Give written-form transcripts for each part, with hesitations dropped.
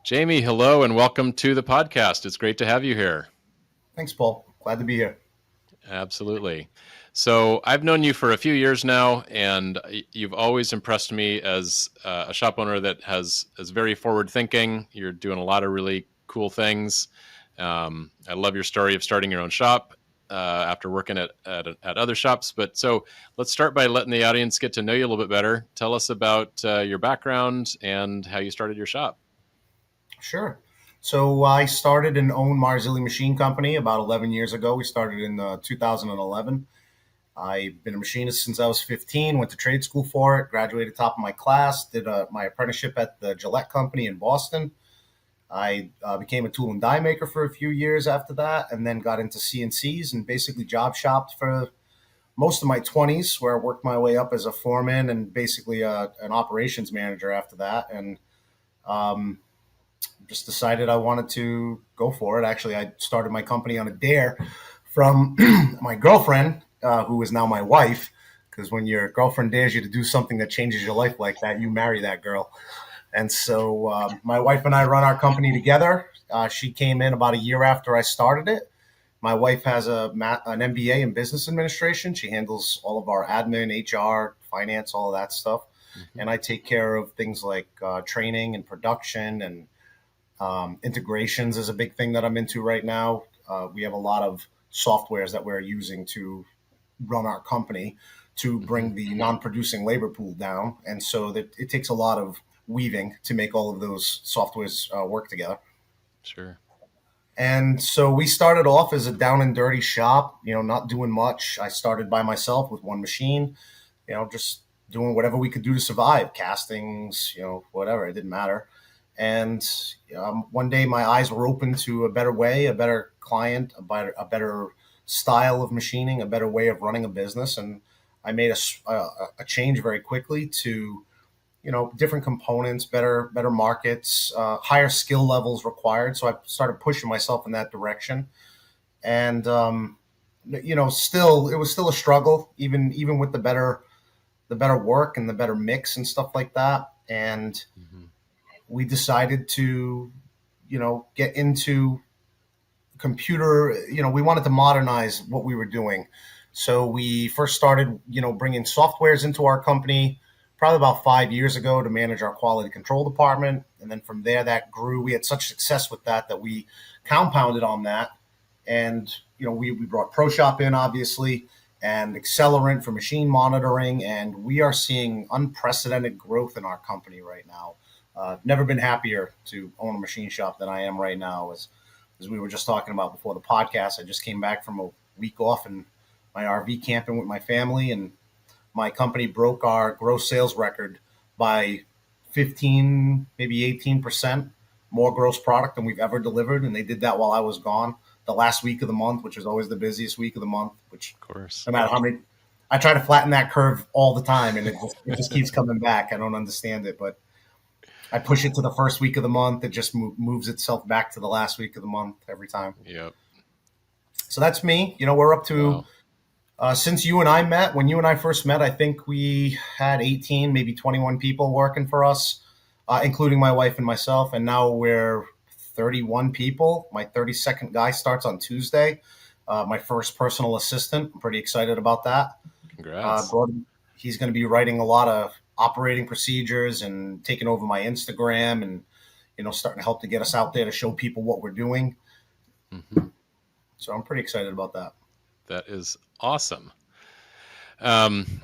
Jamie, hello and welcome to the podcast. It's great to have you here. Thanks, Paul. Glad to be here. Absolutely. So I've known you for a few years now, and you've always impressed me as a shop owner that is very forward thinking. You're doing a lot of really cool things. I love your story of starting your own shop after working at other shops. But so let's start by letting the audience get to know you a little bit better. Tell us about your background and how you started your shop. Sure. So I started and owned Marzilli Machine Company about 11 years ago. We started in 2011. I've been a machinist since I was 15, went to trade school for it, graduated top of my class, did my apprenticeship at the Gillette Company in Boston. I became a tool and die maker for a few years after that, and then got into CNCs and basically job shopped for most of my 20s, where I worked my way up as a foreman and basically an operations manager after that. And um, just decided I wanted to go for it. Actually, I started my company on a dare from my girlfriend, who is now my wife. Because when your girlfriend dares you to do something that changes your life like that, you marry that girl. And so my wife and I run our company together. She came in about a year after I started it. My wife has an MBA in business administration. She handles all of our admin, HR, finance, all of that stuff. Mm-hmm. And I take care of things like training and production and integrations is a big thing that I'm into right now. We have a lot of softwares that we're using to run our company to bring the non-producing labor pool down, and so that it takes a lot of weaving to make all of those softwares work together. Sure. And so we started off as a down and dirty shop, not doing much. I started by myself with one machine, just doing whatever we could do to survive, castings, whatever, it didn't matter. And one day my eyes were open to a better way, a better client, a better style of machining, a better way of running a business. And I made a change very quickly to, different components, better markets, higher skill levels required. So I started pushing myself in that direction. And, still, it was still a struggle, even with the better work and the better mix and stuff like that. And Mm-hmm. we decided to, get into computer. We wanted to modernize what we were doing. So we first started, bringing softwares into our company probably about 5 years ago to manage our quality control department. And then from there, that grew. We had such success with that we compounded on that. And, we brought ProShop in, obviously, and Accelerant for machine monitoring. And we are seeing unprecedented growth in our company right now. Never been happier to own a machine shop than I am right now. As we were just talking about before the podcast, I just came back from a week off in my RV camping with my family, and my company broke our gross sales record by 15, maybe 18% more gross product than we've ever delivered. And they did that while I was gone the last week of the month, which is always the busiest week of the month, which Of course. no matter how many, I try to flatten that curve all the time, and it just keeps coming back. I don't understand it, but I push it to the first week of the month. It just moves itself back to the last week of the month every time. Yep. So that's me. We're up to, Wow. since you and I met, when you and I first met, I think we had 18, maybe 21 people working for us, including my wife and myself. And now we're 31 people. My 32nd guy starts on Tuesday. My first personal assistant. I'm pretty excited about that. Congrats. Gordon, he's going to be writing a lot of operating procedures and taking over my Instagram and, starting to help to get us out there to show people what we're doing. Mm-hmm. So I'm pretty excited about that. That is awesome. Um,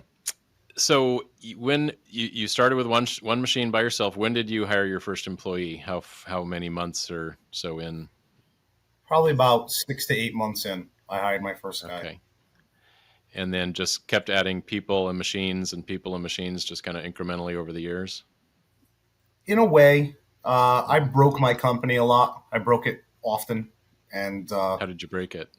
so when you started with one machine by yourself, when did you hire your first employee? How many months or so in? Probably about 6 to 8 months in, I hired my first guy. Okay. And then just kept adding people and machines just kind of incrementally over the years. In a way, I broke my company a lot. I broke it often. And How did you break it?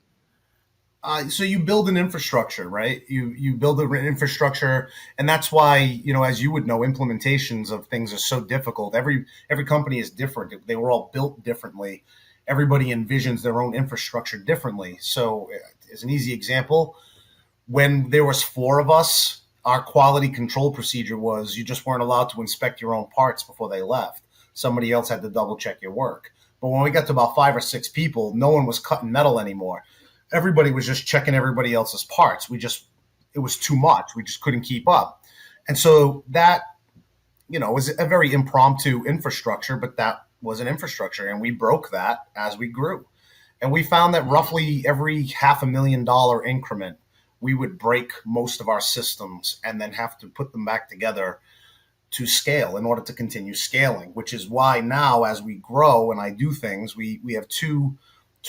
so you build an infrastructure, right? You build an infrastructure, and that's why, as you would know, implementations of things are so difficult. Every company is different. They were all built differently. Everybody envisions their own infrastructure differently. So, as an easy example, when there was four of us, our quality control procedure was you just weren't allowed to inspect your own parts before they left. somebody else had to double check your work. But when we got to about 5 or 6 people, no one was cutting metal anymore. Everybody was just checking everybody else's parts. It was too much. We just couldn't keep up. And so that, was a very impromptu infrastructure, but that was an infrastructure. And we broke that as we grew. And we found that roughly every $500,000 increment, we would break most of our systems and then have to put them back together to scale in order to continue scaling, which is why now as we grow and I do things, we have two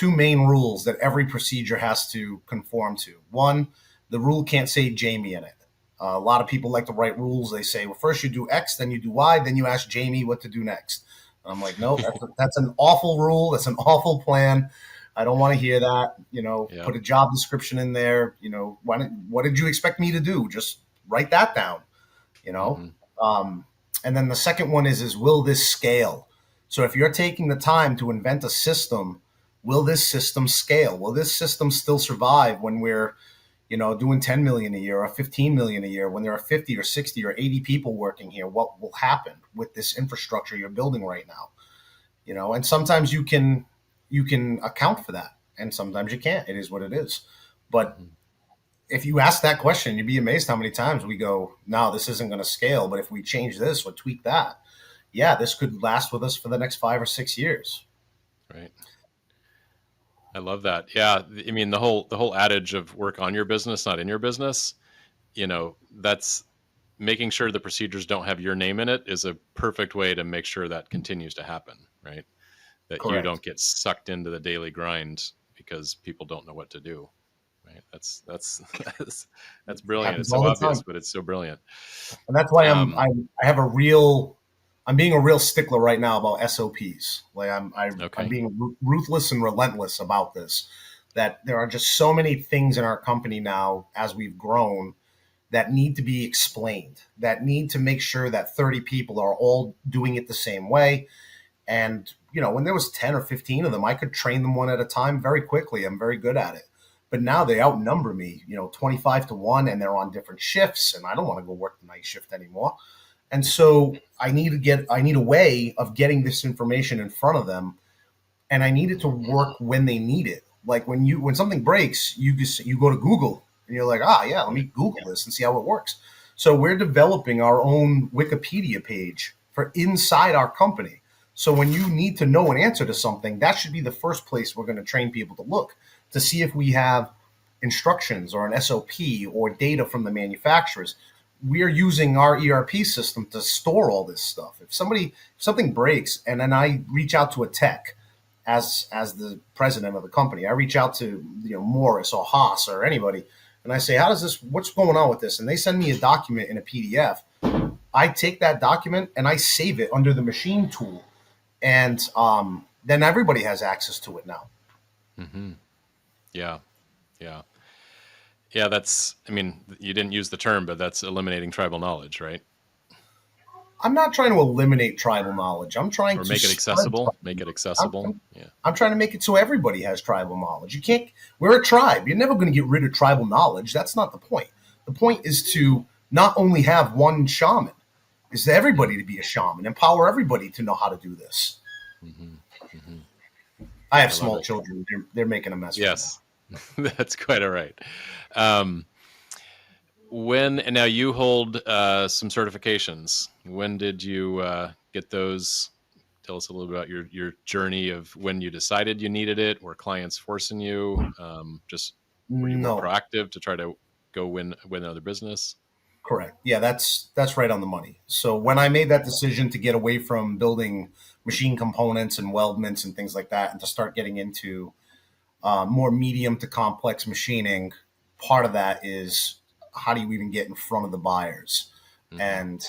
main rules that every procedure has to conform to. One, the rule can't say Jamie in it. A lot of people like to write rules. They say, well, first you do X, then you do Y, then you ask Jamie what to do next. I'm like, no, that's an awful rule. That's an awful plan. I don't want to hear that. Yeah. Put a job description in there. What did you expect me to do? Just write that down. And then the second one is will this scale? So if you're taking the time to invent a system, will this system scale? Will this system still survive when we're, doing 10 million a year or 15 million a year, when there are 50 or 60 or 80 people working here? What will happen with this infrastructure you're building right now? And sometimes you can account for that and sometimes you can't. It is what it is. But if you ask that question, you'd be amazed how many times we go, no, this isn't going to scale. But if we change this or tweak that, yeah, this could last with us for the next 5 or 6 years. Right. I love that. Yeah. I mean, the whole adage of work on your business, not in your business, that's making sure the procedures don't have your name in it is a perfect way to make sure that continues to happen. Right. That Correct. you don't get sucked into the daily grind because people don't know what to do. Right. That's brilliant. It's so obvious, but it's so brilliant. And that's why I'm being a real stickler right now about SOPs. Like I'm being ruthless and relentless about this. That there are just so many things in our company now as we've grown that need to be explained, that need to make sure that 30 people are all doing it the same way. And, when there was 10 or 15 of them, I could train them one at a time very quickly. I'm very good at it. But now they outnumber me, 25-1, and they're on different shifts, and I don't want to go work the night shift anymore. And so I need a way of getting this information in front of them, and I need it to work when they need it. Like when something breaks, you go to Google and you're like, let me Google this and see how it works. So we're developing our own Wikipedia page for inside our company. So when you need to know an answer to something, that should be the first place we're going to train people to look to see if we have instructions or an SOP or data from the manufacturers. We are using our ERP system to store all this stuff. If something breaks and then I reach out to a tech as the president of the company, I reach out to Morris or Haas or anybody, and I say, what's going on with this? And they send me a document in a PDF. I take that document and I save it under the machine tool. And then everybody has access to it now. Mm-hmm. Yeah. That's, you didn't use the term, but that's eliminating tribal knowledge, right? I'm not trying to eliminate tribal knowledge. I'm trying to make it accessible. Make it accessible. I'm trying to make it so everybody has tribal knowledge. We're a tribe. You're never going to get rid of tribal knowledge. That's not the point. The point is to not only have one shaman, is to everybody to be a shaman, empower everybody to know how to do this. Mm-hmm. Mm-hmm. I have small children. They're making a mess. Yes, that's quite all right. And now you hold some certifications. When did you get those? Tell us a little bit about your journey of when you decided you needed it. Were clients forcing you? Were you more proactive to try to go win another business? Correct. Yeah, that's right on the money. So when I made that decision to get away from building machine components and weldments and things like that, and to start getting into more medium to complex machining, part of that is how do you even get in front of the buyers? Mm-hmm. And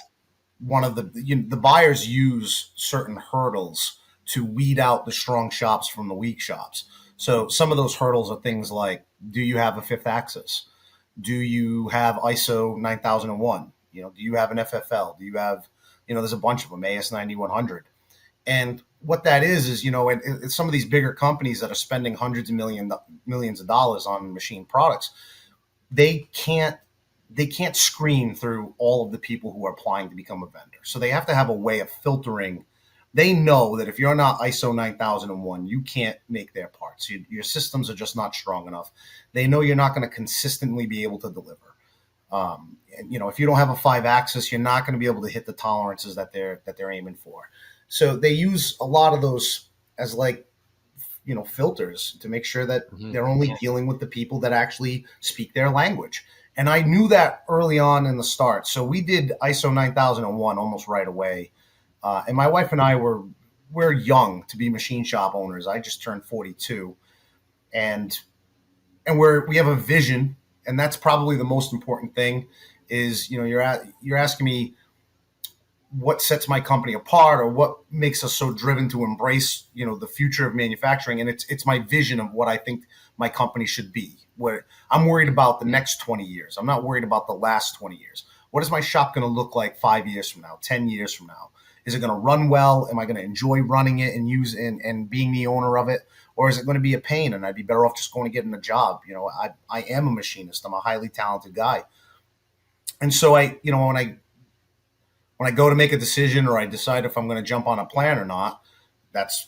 one of the buyers use certain hurdles to weed out the strong shops from the weak shops. So some of those hurdles are things like, do you have a fifth axis? Do you have ISO 9001? Do you have an FFL? Do you have, there's a bunch of them, AS 9100. And what that is it's some of these bigger companies that are spending hundreds of millions of dollars on machine products. They can't screen through all of the people who are applying to become a vendor. So they have to have a way of filtering They know that if you're not ISO 9001, you can't make their parts. Your systems are just not strong enough. They know you're not going to consistently be able to deliver. And, if you don't have a 5-axis, you're not going to be able to hit the tolerances that they're aiming for. So they use a lot of those as like, filters to make sure that Hmm. they're only dealing with the people that actually speak their language. And I knew that early on in the start. So we did ISO 9001 almost right away. And my wife and I we're young to be machine shop owners. I just turned 42, and we have a vision, and that's probably the most important thing. Is you're asking me what sets my company apart or what makes us so driven to embrace the future of manufacturing, and it's my vision of what I think my company should be. Where I'm worried about the next 20 years. I'm not worried about the last 20 years. What is my shop going to look like 5 years from now, 10 years from now? Is it going to run well? Am I going to enjoy running it and and being the owner of it? Or is it going to be a pain and I'd be better off just going to getting a job? I am a machinist. I'm a highly talented guy. And so when I go to make a decision or I decide if I'm going to jump on a plan or not,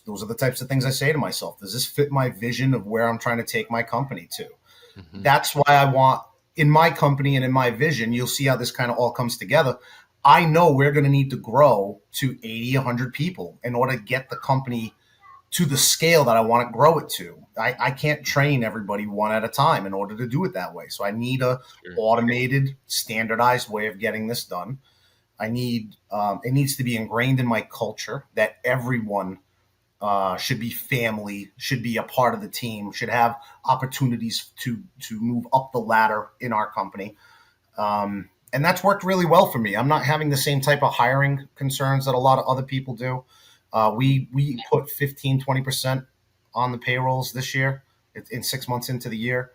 those are the types of things I say to myself. Does this fit my vision of where I'm trying to take my company to? Hmm. That's why I want in my company and in my vision, you'll see how this kind of all comes together. I know we're going to need to grow to 80, 100 people in order to get the company to the scale that I want to grow it to. I can't train everybody one at a time in order to do it that way. So I need a Sure. automated, standardized way of getting this done. It needs to be ingrained in my culture that everyone should be family, should be a part of the team, should have opportunities to move up the ladder in our company. And that's worked really well for me. I'm not having the same type of hiring concerns that a lot of other people do. We put 15-20% on the payrolls this year in 6 months into the year.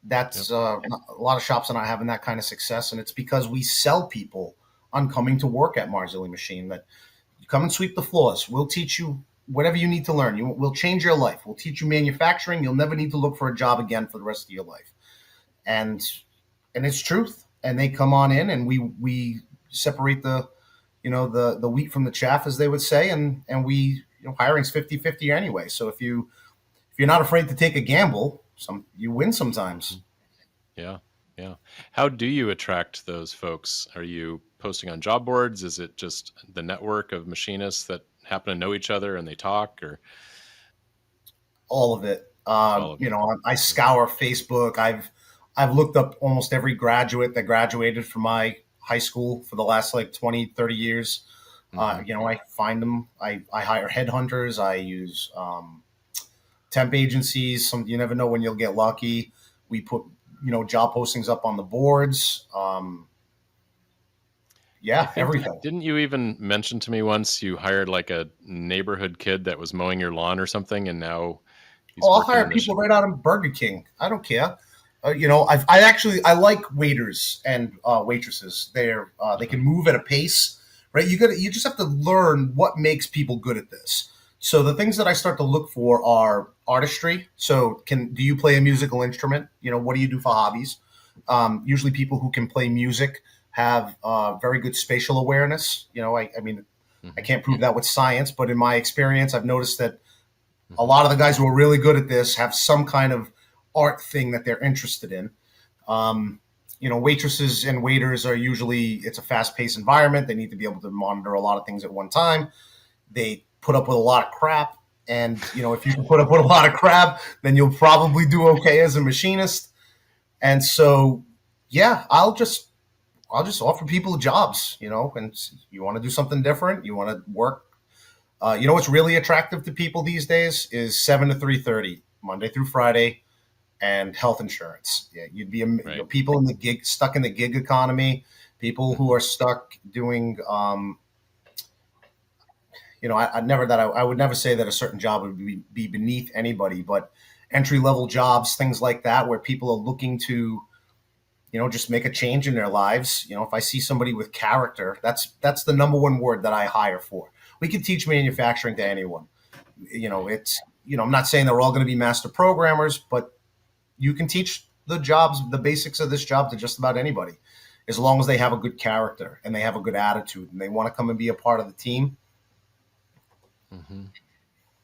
Yep. That's a lot of shops are not having that kind of success, and it's because we sell people on coming to work at Marzilli Machine that you come and sweep the floors. We'll teach you whatever you need to learn. We'll change your life. We'll teach you manufacturing. You'll never need to look for a job again for the rest of your life. And it's truth. And they come on in, and we separate the wheat from the chaff, as they would say, and hiring's 50-50 anyway. So if you're not afraid to take a gamble, you win sometimes. Yeah. Yeah. How do you attract those folks? Are you posting on job boards? Is it just the network of machinists that happen to know each other and they talk, or All of it. all of it? I scour Facebook. I've looked up almost every graduate that graduated from my high school for the last like 20, 30 years. Hmm. I find them. I hire headhunters. I use temp agencies. You never know when you'll get lucky. We put job postings up on the boards. I Yeah, think, everything. didn't you even mention to me once you hired like a neighborhood kid that was mowing your lawn or something, and now Oh, he's I'll working hire in the people right out of Burger King. I don't care. I like waiters and waitresses. They can uh-huh. move at a pace, right? You just have to learn what makes people good at this. So the things that I start to look for are artistry. So do you play a musical instrument? What do you do for hobbies? Usually people who can play music have very good spatial awareness. I mean, I Hmm. can't prove that with science, but in my experience, I've noticed that a Hmm. lot of the guys who are really good at this have some kind of art thing that they're interested in. Um, Waitresses and waiters are usually, it's a fast paced environment. They need to be able to monitor a lot of things at one time. They put up with a lot of crap. And, if you can put up with a lot of crap, then you'll probably do okay as a machinist. And so, yeah, I'll just offer people jobs, and you want to do something different. You want to work. What's really attractive to people these days is 7 to 3:30, Monday through Friday, and health insurance. Yeah, you'd be Right. people in the stuck in the gig economy, people who Hmm. are stuck doing. I would never say that a certain job would be beneath anybody, but entry level jobs, things like that, where people are looking to just make a change in their lives. If I see somebody with character, that's the number one word that I hire for. We can teach manufacturing to anyone. Right. I'm not saying they're all going to be master programmers, but you can teach the basics of this job to just about anybody, as long as they have a good character and they have a good attitude and they want to come and be a part of the team. Hmm.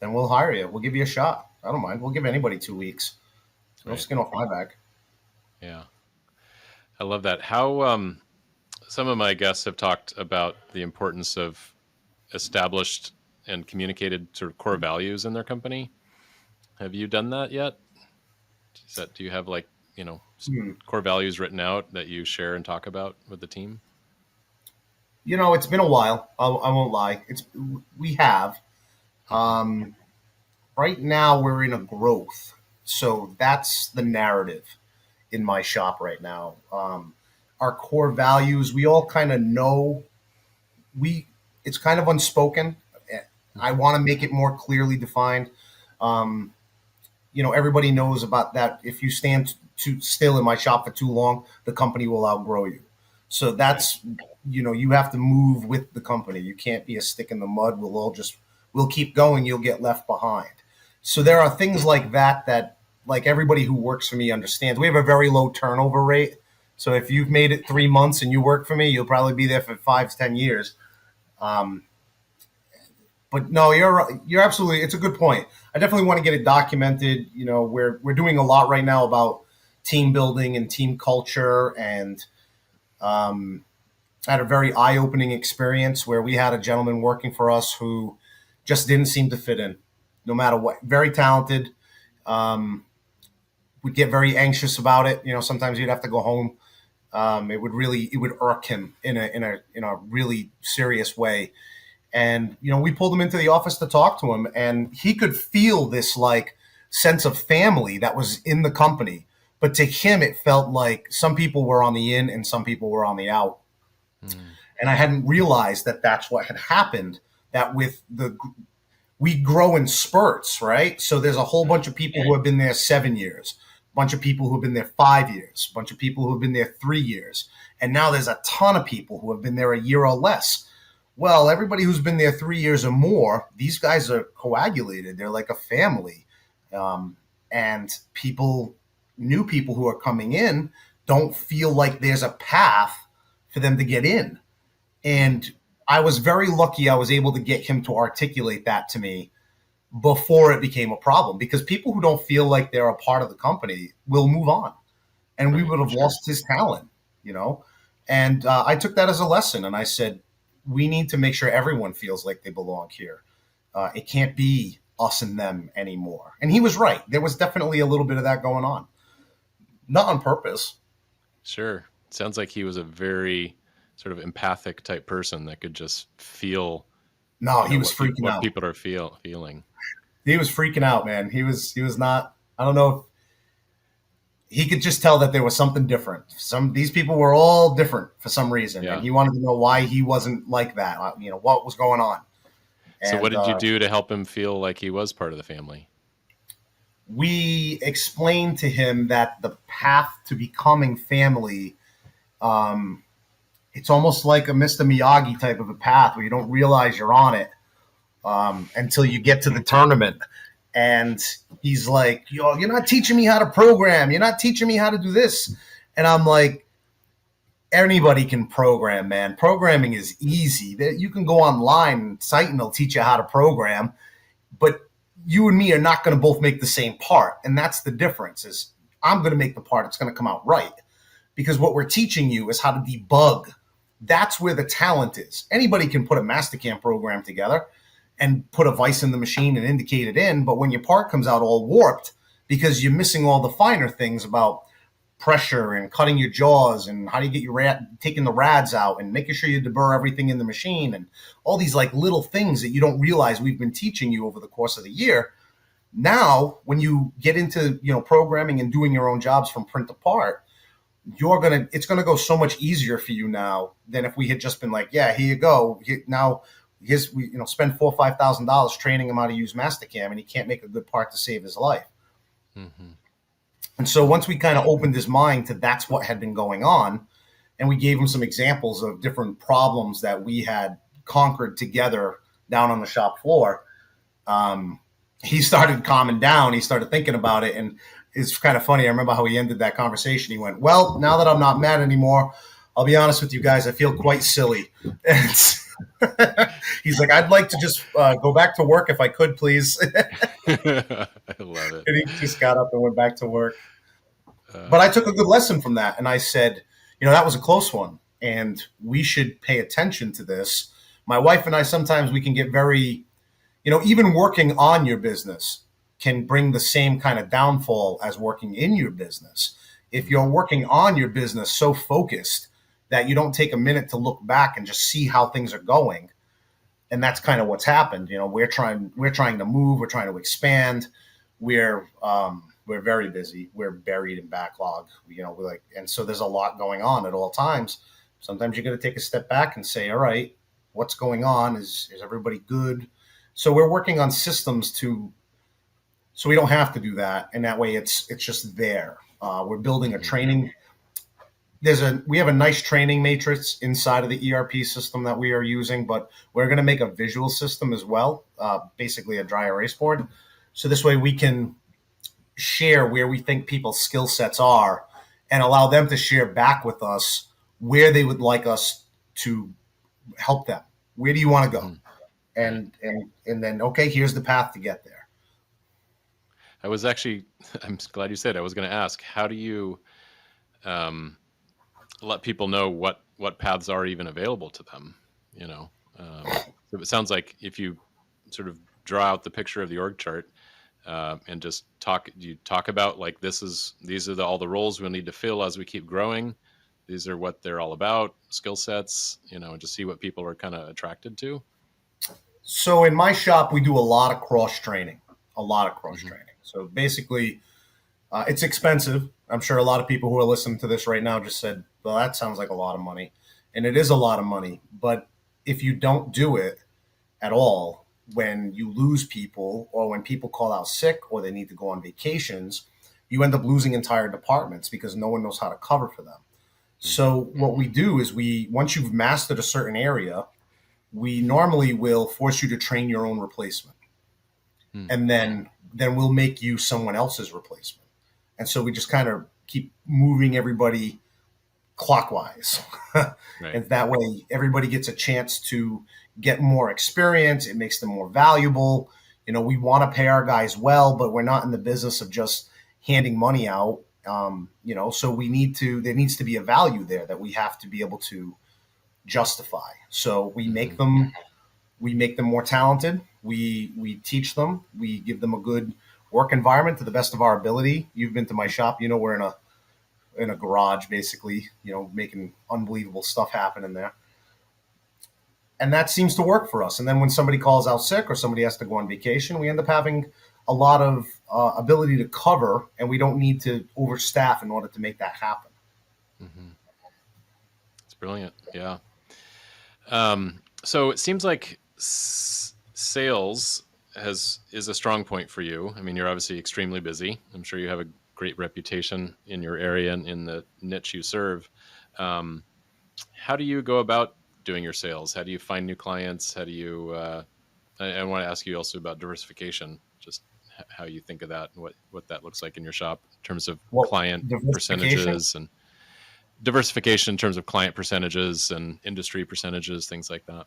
then we'll hire you. We'll give you a shot. I don't mind. We'll give anybody 2 weeks. No Right. skin off my back. Yeah. I love that. How some of my guests have talked about the importance of established and communicated sort of core values in their company. Have you done that yet? Do you have like, you know, Hmm. core values written out that you share and talk about with the team? It's been a while. I won't lie. We have. Hmm. Um, right now, we're in a growth, so that's the narrative in my shop right now. Our core values, we all kind of know. We It's kind of unspoken. I Hmm. want to make it more clearly defined. Um, Everybody knows about that. If you stand too still in my shop for too long, the company will outgrow you. So Right. you have to move with the company. You can't be a stick in the mud. We'll keep going. You'll get left behind. So there are things like that like everybody who works for me understands. We have a very low turnover rate. So if you've made it 3 months and you work for me, you'll probably be there for 5 to 10 years. Um, but no, you're absolutely. It's a good point. I definitely want to get it documented. We're doing a lot right now about team building and team culture, and um, I had a very eye opening experience where we had a gentleman working for us who just didn't seem to fit in, no matter what. Very talented. Um, would get very anxious about it. Sometimes he'd have to go home. It would irk him in a really serious way. And we pulled him into the office to talk to him, and he could feel this like sense of family that was in the company. But to him, it felt like some people were on the in and some people were on the out. Mm. And I hadn't realized that that's what had happened. That with the We grow in spurts, right? So there's a whole Right. bunch of people who have been there 7 years, a bunch of people who have been there 5 years, a bunch of people who have been there 3 years, and now there's a ton of people who have been there a year or less. Well, everybody who's been there 3 years or more, these guys are coagulated. They're like a family. And new people who are coming in, don't feel like there's a path for them to get in. Mm. And I was very lucky I was able to get him to articulate that to me before it became a problem, because people who don't feel like they're a part of the company will move on, and we Right. would have Sure. lost his talent, you know? And I took that as a lesson, and I said, we need to make sure everyone feels like they belong here. It can't be us and them anymore. And he was right. There was definitely a little bit of that going on, not on purpose. Sure. Sounds like he was a very sort of empathic type person that could just feel, No, you he know, was freaking what out. people are feeling. He was freaking out, man. He was not. I don't know, he could just tell that there was something different. These people were all different for some reason, and Yeah. he wanted to know why he wasn't like that. What was going on. So what And did you do to help him feel like he was part of the family? we explained to him that the path to becoming family, um, it's almost like a Mr. Miyagi type of a path where you don't realize you're on it until you get to the tournament. And he's like, you're not teaching me how to program. You're not teaching me how to do this. And I'm like, anybody can program, man. Programming is easy. You can go online, site, and they'll teach you how to program. But you and me are not going to both make the same part, and that's the difference. Is I'm going to make the part that's going to come out right, because what we're teaching you is how to debug. That's where the talent is. Anybody can put a Mastercam program together and put a vice in the machine and indicate it in, but when your part comes out all warped because you're missing all the finer things about pressure and cutting your jaws and how do you get taking the rads out and making sure you deburr everything in the machine and all these like little things that you don't realize we've been teaching you over the course of the year. Now, when you get into programming and doing your own jobs from print to part, it's gonna go so much easier for you now than if we had just been like, yeah, here you go. Now, we spend $4,000 or $5,000 training him how to use Mastercam, and he can't make a good part to save his life. Hmm. And so once we kind of opened his mind to that's what had been going on, and we gave him some examples of different problems that we had conquered together down on the shop floor, um, he started calming down. He started thinking about it, and it's kind of funny. I remember how he ended that conversation. He went, "Well, now that I'm not mad anymore, I'll be honest with you guys. I feel quite silly." He's like, I'd like to just go back to work if I could, please. I love it. And he just got up and went back to work. But I Uh, took a good lesson from that. And I said, that was a close one. And we should pay attention to this. My wife and I, sometimes we can get very, even working on your business can bring the same kind of downfall as working in your business. If you're working on your business so focused that you don't take a minute to look back and just see how things are going, and that's kind of what's happened. We're trying to move, we're trying to expand, we're very busy, we're buried in backlog. We're like, and so there's a lot going on at all times. Sometimes you got to take a step back and say, all right, what's going on? Is everybody good? So we're working on systems so we don't have to do that, and that way it's just there. We're building a mhm, training. We have a nice training matrix inside of the ERP system that we are using, but we're going to make a visual system as well, basically a dry erase board. So this way we can share where we think people's skill sets are and allow them to share back with us where they would like us to help them. Where do you want to go? mhm. Right. And then, okay, here's the path to get there. I was actually, I'm glad you said. I was going to ask, how do you um, let people know what paths are even available to them? You know, so it sounds like if you sort of draw out the picture of the org chart and just talk, you talk about like these are all the roles we'll need to fill as we keep growing. These are what they're all about, skill sets, and just see what people are kind of attracted to. So in my shop, we do a lot of cross training, a lot of cross Hmm. training. So basically, it's expensive. I'm sure a lot of people who are listening to this right now just said, well, that sounds like a lot of money. And it is a lot of money. But if you don't do it at all, when you lose people or when people call out sick or they need to go on vacations, you end up losing entire departments because no one knows how to cover for them. Hmm. So what we do is once you've mastered a certain area, we normally will force you to train your own replacement. Hmm. And then we'll make you someone else's replacement. And so we just kind of keep moving everybody clockwise. Right. And that way everybody gets a chance to get more experience. It makes them more valuable. We want to pay our guys well, but we're not in the business of just handing money out. So there needs to be a value there that we have to be able to justify. So Hmm. we make them more talented. We teach them. We give them a good work environment to the best of our ability. You've been to my shop. We're in a garage, basically. Making unbelievable stuff happen in there, and that seems to work for us. And then when somebody calls out sick or somebody has to go on vacation, we end up having a lot of ability to cover, and we don't need to overstaff in order to make that happen. Hmm. It's brilliant. Yeah. So it seems like sales is a strong point for you. I mean, you're obviously extremely busy. I'm sure you have a great reputation in your area and in the niche you serve. Um, how do you go about doing your sales? How do you find new clients? How do you? I want to ask you also about diversification. Just how you think of that and what that looks like in your shop in terms of Well, client diversification. percentages and diversification in terms of client percentages and industry percentages, things like that.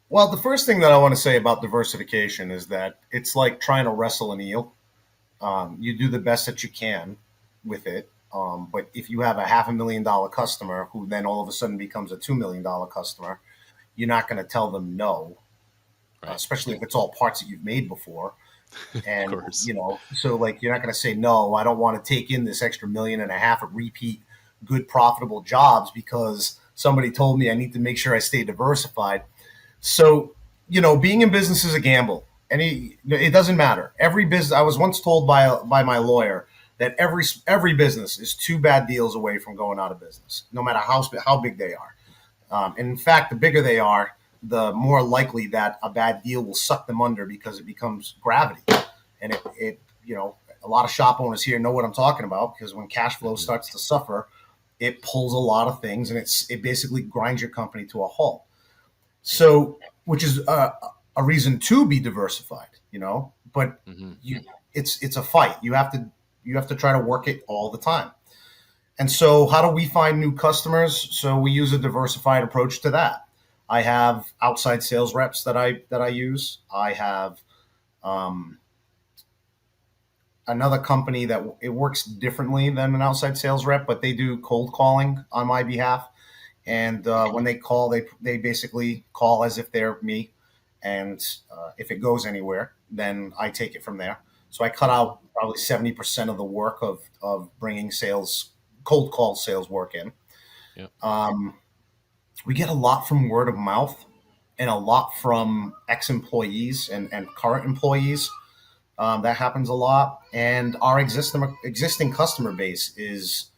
Well, the first thing that I want to say about diversification is that it's like trying to wrestle an eel. You do the best that you can with it. But if you have a $500,000 customer who then all of a sudden becomes a $2 million customer, you're not going to tell them no, Right. especially if it's all parts that you've made before. Of And, course. so like you're not going to say, no, I don't want to take in this extra 1.5 million of repeat good, profitable jobs because somebody told me I need to make sure I stay diversified. So, being in business is a gamble. It doesn't matter. Every business. I was once told by my lawyer that every business is two bad deals away from going out of business, no matter how big they are. And in fact, the bigger they are, the more likely that a bad deal will suck them under because it becomes gravity. And a lot of shop owners here know what I'm talking about because when cash flow Hmm. starts to suffer, it pulls a lot of things and it basically grinds your company to a halt. Right. So, which is a reason to be diversified, but Hmm. you, it's a fight. You have to try to work it all the time. And so, how do we find new customers? So we use a diversified approach to that. I have outside sales reps that I use. I have um, another company that it works differently than an outside sales rep, but they do cold calling on my behalf. And when they call, they basically call as if they're me. And if it goes anywhere, then I take it from there. So I cut out probably 70% of the work of bringing cold call sales work in. Yeah. Um, we get a lot from word of mouth and a lot from ex-employees and current employees. That happens a lot. And our existing customer base is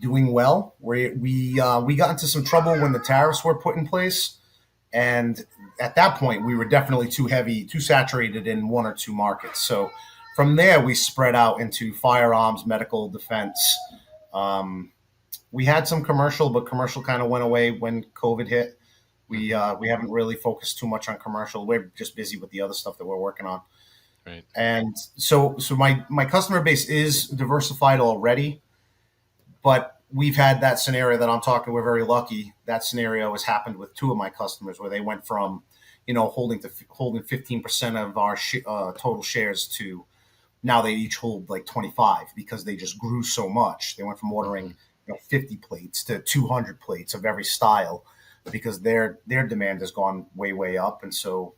doing well. We got into some trouble when the tariffs were put in place, and at that point, we were definitely too heavy, too saturated in one or two markets. So from there, we spread out into firearms, medical, defense. Um, we had some commercial, but commercial kind of went away when COVID hit. We haven't really focused too much on commercial. We're just busy with the other stuff that we're working on. Right. And so my customer base is diversified already, but we've had that scenario that I'm talking. We're very lucky. That scenario has happened with two of my customers where they went from, holding 15% of our total shares to now they each hold like 25 because they just grew so much. They went from ordering 50 plates to 200 plates of every style because their demand has gone way up, and so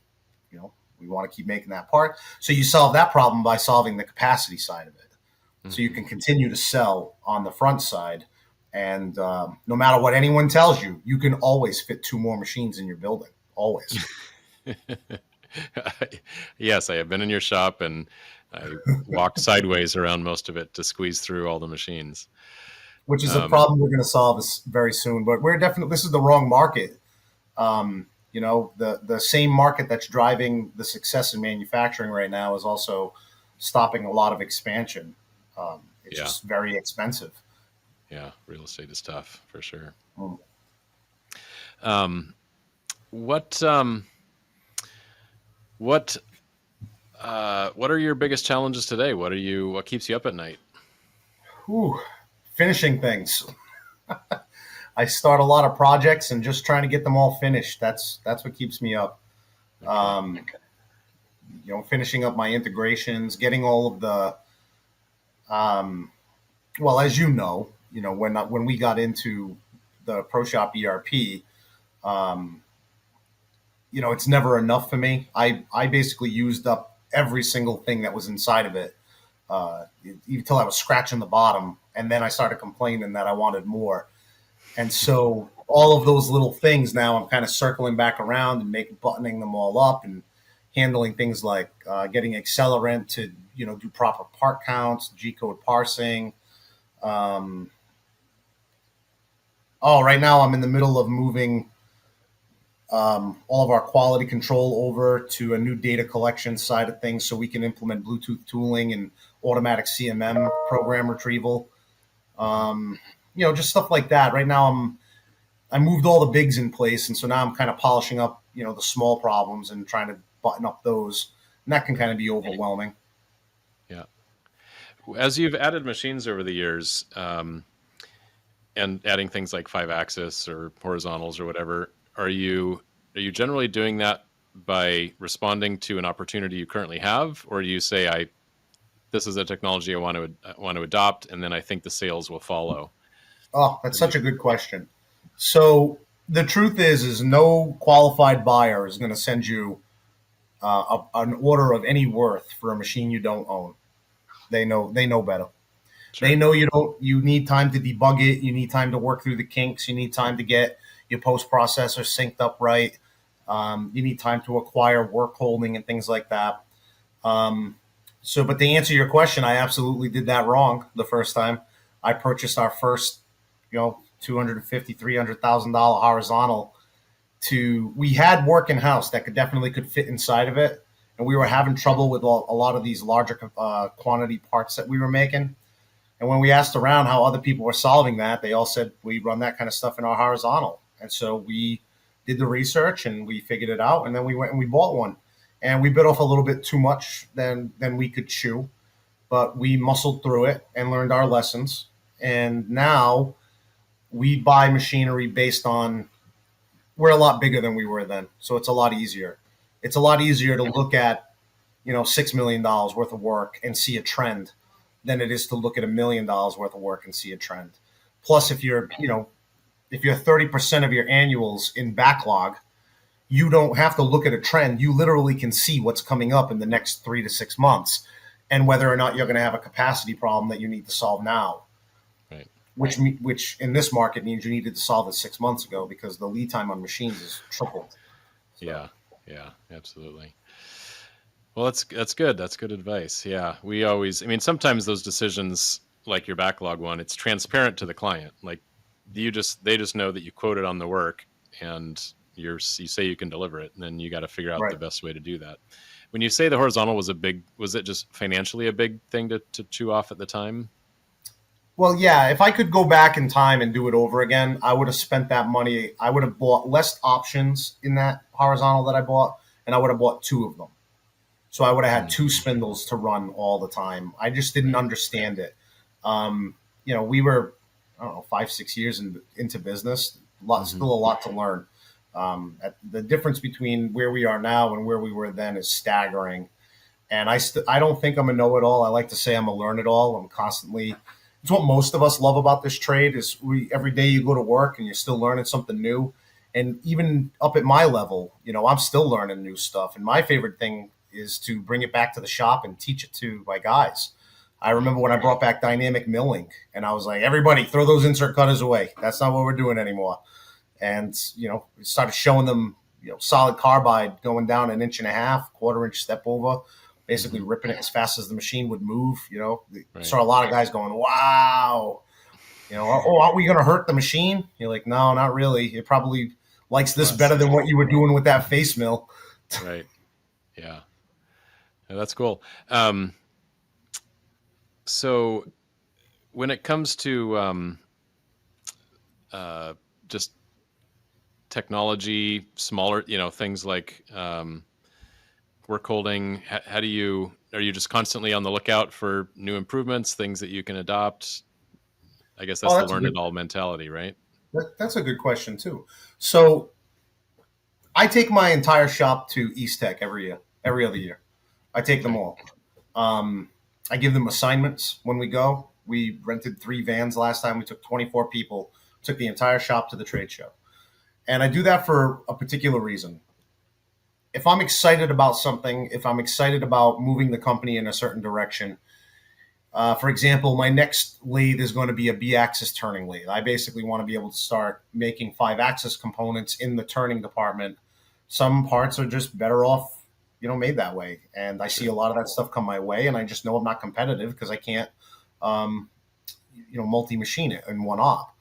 we want to keep making that part. So you solve that problem by solving the capacity side of it. So you can continue to sell on the front side. And no matter what anyone tells you, you can always fit two more machines in your building. Always. Yes, I have been in your shop and I walked sideways around most of it to squeeze through all the machines. Which is a problem we're going to solve very soon. But this is the wrong market. The same market that's driving the success in manufacturing right now is also stopping a lot of expansion. It's just very expensive. Yeah, real estate is tough for sure. Mm. What are your biggest challenges today? What keeps you up at night? Finishing things. I start a lot of projects and just trying to get them all finished. That's what keeps me up. Okay. Finishing up my integrations, getting all of the well, as when we got into the ProShop ERP, it's never enough for me. I basically used up every single thing that was inside of it, until I was scratching the bottom, and then I started complaining that I wanted more. And so all of those little things now I'm kind of circling back around and buttoning them all up and handling things like getting accelerant to do proper part counts, G-code parsing. Right now I'm in the middle of moving all of our quality control over to a new data collection side of things so we can implement Bluetooth tooling and automatic CMM program retrieval. Just stuff like that. Right now I moved all the bigs in place, and so now I'm kind of polishing up, the small problems and trying to button up those. And that can kind of be overwhelming. Yeah. As you've added machines over the years, and adding things like 5-axis or horizontals or whatever, are you generally doing that by responding to an opportunity you currently have, or do you say, this is a technology I want to adopt, and then I think the sales will follow? Oh, that's such a good question. So the truth is no qualified buyer is going to send you an order of any worth for a machine you don't own. They know better. Sure. They know you need time to debug it. You need time to work through the kinks. You need time to get your post processor synced up right. You need time to acquire work holding and things like that. But to answer your question, I absolutely did that wrong the first time. I purchased our first, $250,000, $300,000 horizontal. We had work in house that could fit inside of it, and we were having trouble with a lot of these larger quantity parts that we were making. And when we asked around how other people were solving that, they all said we run that kind of stuff in our horizontal. And so we did the research and we figured it out, and then we went and we bought one. And we bit off a little bit too much than we could chew, but we muscled through it and learned our lessons. And now we buy machinery based on we're a lot bigger than we were then, so it's a lot easier. It's a lot easier to look at, $6 million worth of work and see a trend than it is to look at $1 million worth of work and see a trend. Plus, if you're 30% of your annuals in backlog, you don't have to look at a trend. You literally can see what's coming up in the next 3 to 6 months, and whether or not you're going to have a capacity problem that you need to solve now. Right. Which in this market means you needed to solve it 6 months ago because the lead time on machines is tripled. So. Yeah, absolutely. Well, that's good. That's good advice. Yeah, we always. I mean, sometimes those decisions, like your backlog one, it's transparent to the client. Like they just know that you quoted on the work, and you say you can deliver it, and then you got to figure out the best way to do that. When you say the horizontal was it just financially a big thing to chew off at the time? Well, yeah, if I could go back in time and do it over again, I would have spent that money. I would have bought less options in that horizontal that I bought, and I would have bought two of them. So I would have had two spindles to run all the time. I just didn't understand it. We were, I don't know, 5, 6 years into business. Still a lot to learn. The difference between where we are now and where we were then is staggering. And I don't think I'm a know-it-all. I like to say I'm a learn-it-all. I'm constantly. It's what most of us love about this trade is every day you go to work and you're still learning something new. And even up at my level, I'm still learning new stuff. And my favorite thing is to bring it back to the shop and teach it to my guys. I remember when I brought back dynamic milling, and I was like, everybody throw those insert cutters away. That's not what we're doing anymore. And, started showing them, solid carbide going down 1.5 inches, quarter-inch step over, basically ripping it as fast as the machine would move. Saw a lot of guys going, wow. Aren't we going to hurt the machine? You're like, no, not really. It probably likes this better than what you were doing with that face mill. Right. Yeah, that's cool. So when it comes to just technology, smaller, things like work holding, are you just constantly on the lookout for new improvements, things that you can adopt? I guess that's the learn it all mentality, right? That's a good question too. So I take my entire shop to East Tech every other year. I take them all. I give them assignments when we go. We rented 3 vans last time. We took 24 people, took the entire shop to the trade show. And I do that for a particular reason. If I'm excited about something, if I'm excited about moving the company in a certain direction, for example, my next lathe is going to be a B-axis turning lathe. I basically want to be able to start making 5-axis components in the turning department. Some parts are just better off, made that way. And I see a lot of that stuff come my way, and I just know I'm not competitive because I can't, multi-machine it in one op.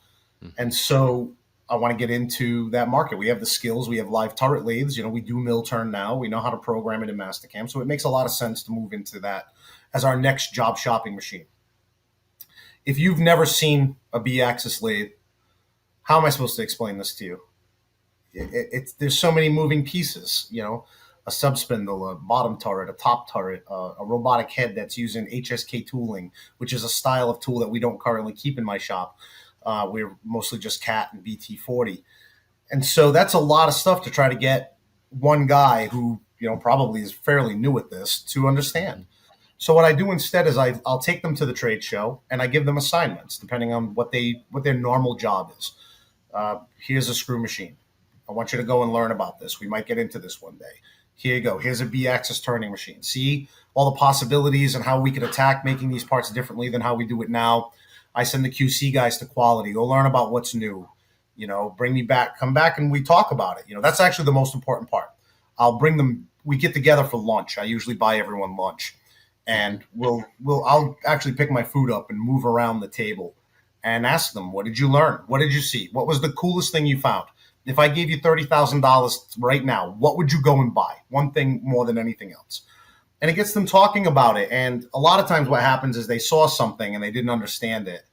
Mm-hmm. And so I want to get into that market. We have the skills. We have live turret lathes. We do mill turn now. We know how to program it in Mastercam. So it makes a lot of sense to move into that as our next job shopping machine. If you've never seen a B-axis lathe, how am I supposed to explain this to you? There's so many moving pieces, a subspindle, a bottom turret, a top turret, a robotic head that's using HSK tooling, which is a style of tool that we don't currently keep in my shop. We're mostly just CAT and BT40. And so that's a lot of stuff to try to get one guy who, probably is fairly new at this to understand. So what I do instead is I'll take them to the trade show and I give them assignments depending on what their normal job is. Here's a screw machine. I want you to go and learn about this. We might get into this one day. Here you go. Here's a B-axis turning machine. See all the possibilities and how we could attack making these parts differently than how we do it now. I send the QC guys to quality. Go learn about what's new. Bring me back. Come back and we talk about it. That's actually the most important part. I'll bring them. We get together for lunch. I usually buy everyone lunch. And I'll actually pick my food up and move around the table and ask them, what did you learn? What did you see? What was the coolest thing you found? If I gave you $30,000 right now, what would you go and buy? One thing more than anything else. And it gets them talking about it. And a lot of times what happens is they saw something and they didn't understand it.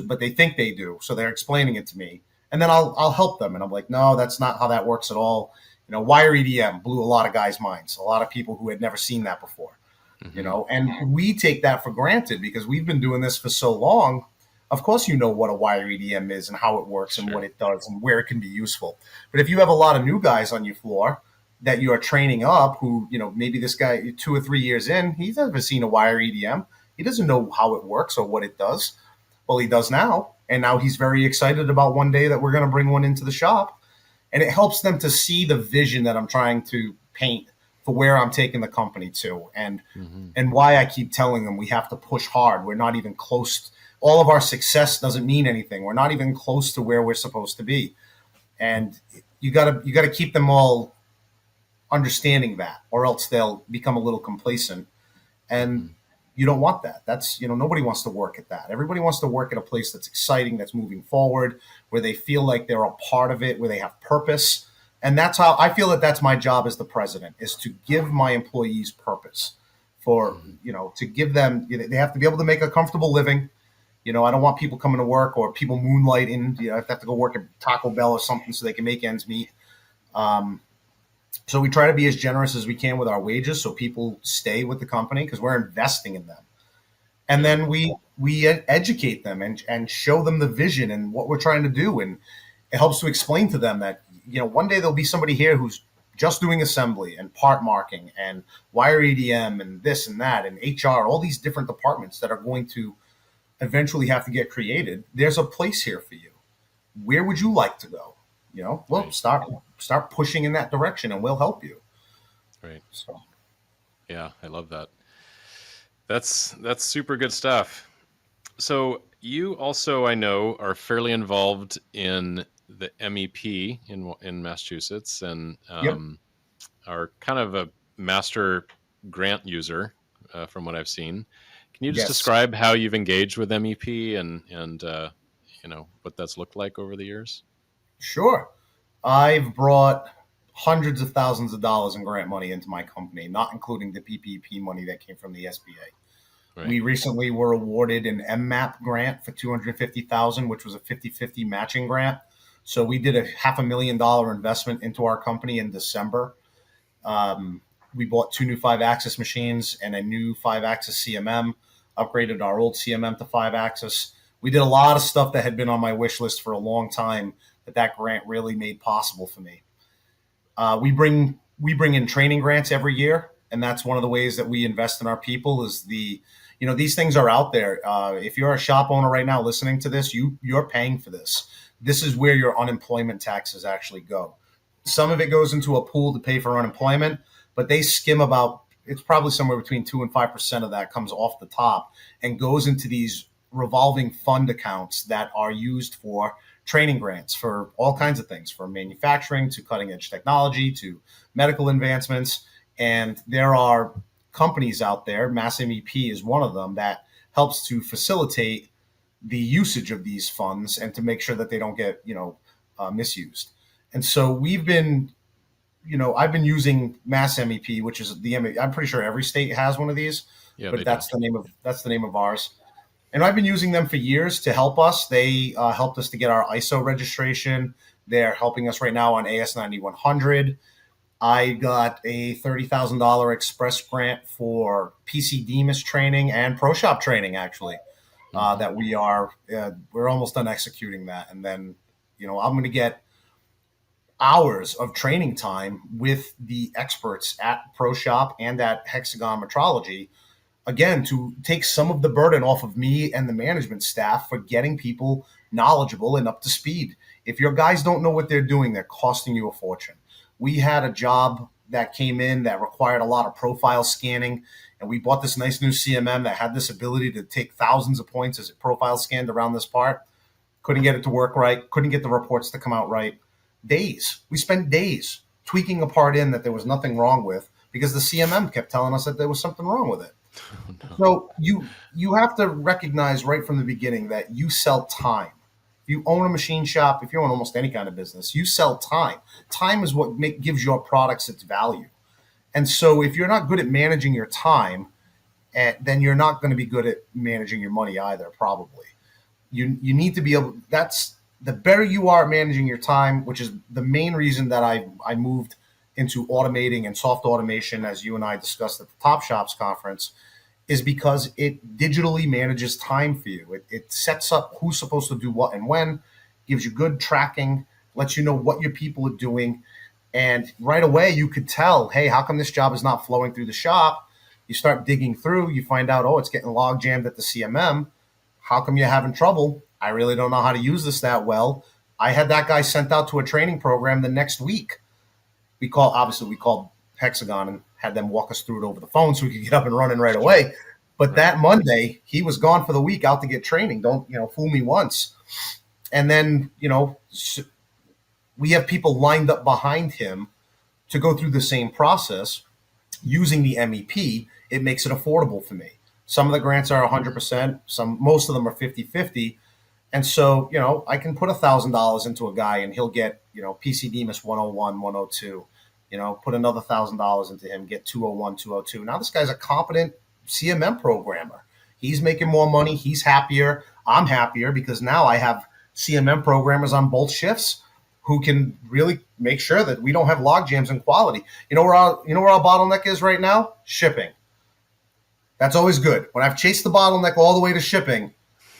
But they think they do. So they're explaining it to me. And then I'll help them. And I'm like, no, that's not how that works at all. Wire EDM blew a lot of guys' minds. A lot of people who had never seen that before. Mm-hmm. And we take that for granted because we've been doing this for so long. Of course, you know what a wire EDM is and how it works and what Sure. it does and where it can be useful. But if you have a lot of new guys on your floor that you are training up, who, maybe this guy 2 or 3 years in, he's never seen a wire EDM. He doesn't know how it works or what it does. Well, he does now. And now he's very excited about one day that we're going to bring one into the shop. And it helps them to see the vision that I'm trying to paint for where I'm taking the company to, Hmm. and why I keep telling them we have to push hard. We're not even close. All of our success doesn't mean anything. We're not even close to where we're supposed to be. And you gotta keep them all understanding that, or else they'll become a little complacent. And Hmm. you don't want that. That's, nobody wants to work at that. Everybody wants to work at a place that's exciting, that's moving forward, where they feel like they're a part of it, where they have purpose. And that's how I feel that that's my job as the president, is to give my employees purpose, for, Hmm. to give them, they have to be able to make a comfortable living. I don't want people coming to work or people moonlighting, if they have to go work at Taco Bell or something so they can make ends meet. Um, so we try to be as generous as we can with our wages so people stay with the company, because we're investing in them. And Yeah. then we educate them and show them the vision and what we're trying to do. And it helps to explain to them that, one day there'll be somebody here who's just doing assembly and part marking and wire EDM and this and that and HR, all these different departments that are going to eventually have to get created. There's a place here for you. Where would you like to go? Well, Right. start pushing in that direction, and we'll help you. Right. So Yeah, I love that. That's super good stuff. So you also, I know, are fairly involved in the MEP in Massachusetts, and yep, are kind of a master grant user, from what I've seen. Can you just yes, describe how you've engaged with MEP and what that's looked like over the years? sure. I've brought hundreds of thousands of dollars in grant money into my company, not including the PPP money that came from the SBA. Right. We recently were awarded an MMAP grant for 250,000, which was a 50-50 matching grant. So we did a $500,000 investment into our company in December. Um, we bought two new 5-axis machines and a new 5-axis CMM, upgraded our old CMM to 5-axis. We did a lot of stuff that had been on my wish list for a long time, that grant really made possible for me. We bring in training grants every year, and that's one of the ways that we invest in our people. Is these things are out there. If you're a shop owner right now listening to this, you're paying for this. This is where your unemployment taxes actually go. Some of it goes into a pool to pay for unemployment, but they skim about, it's probably somewhere between 2 and 5% of that comes off the top and goes into these revolving fund accounts that are used for training grants for all kinds of things, from manufacturing to cutting edge technology to medical advancements. And there are companies out there, Mass MEP is one of them, that helps to facilitate the usage of these funds and to make sure that they don't get, misused. And so I've been using Mass MEP, which is the I'm pretty sure every state has one of these, Yeah, but they do. that's the name of ours. And I've been using them for years to help us. They helped us to get our ISO registration. They're helping us right now on AS 9100. I got a $30,000 express grant for PC DEMIS training and Pro Shop training, actually. Hmm. That we're almost done executing that, and then I'm going to get hours of training time with the experts at Pro Shop and at Hexagon Metrology, again, to take some of the burden off of me and the management staff for getting people knowledgeable and up to speed. If your guys don't know what they're doing, they're costing you a fortune. We had a job that came in that required a lot of profile scanning, and we bought this nice new CMM that had this ability to take thousands of points as it profile scanned around this part. Couldn't get it to work right, couldn't get the reports to come out right. Days. We spent days tweaking a part in that there was nothing wrong with, because the CMM kept telling us that there was something wrong with it. Oh, no. So you have to recognize right from the beginning that you sell time. If you own a machine shop, if you own almost any kind of business, you sell time. Time is what gives your products its value. And so if you're not good at managing your time, then you're not going to be good at managing your money either, probably. You need to be able. That's the better you are at managing your time, which is the main reason that I moved into automating and soft automation, as you and I discussed at the Top Shops conference, is because it digitally manages time for you. It sets up who's supposed to do what and when, gives you good tracking, lets you know what your people are doing. And right away, you could tell, hey, how come this job is not flowing through the shop? You start digging through, you find out, oh, it's getting log jammed at the CMM. How come you're having trouble? I really don't know how to use this that well. I had that guy sent out to a training program the next week. We called Hexagon and had them walk us through it over the phone so we could get up and running right Sure. away. But Right. that Monday, he was gone for the week out to get training. Don't, fool me once. And then, we have people lined up behind him to go through the same process using the MEP. It makes it affordable for me. Some of the grants are 100%, most of them are 50-50. And so, I can put $1,000 into a guy and he'll get, PCDMIS 101, 102. Put another $1,000 into him, get 201, 202. Now this guy's a competent CMM programmer. He's making more money. He's happier. I'm happier because now I have CMM programmers on both shifts who can really make sure that we don't have log jams in quality. You know where our bottleneck is right now? Shipping. That's always good. When I've chased the bottleneck all the way to shipping,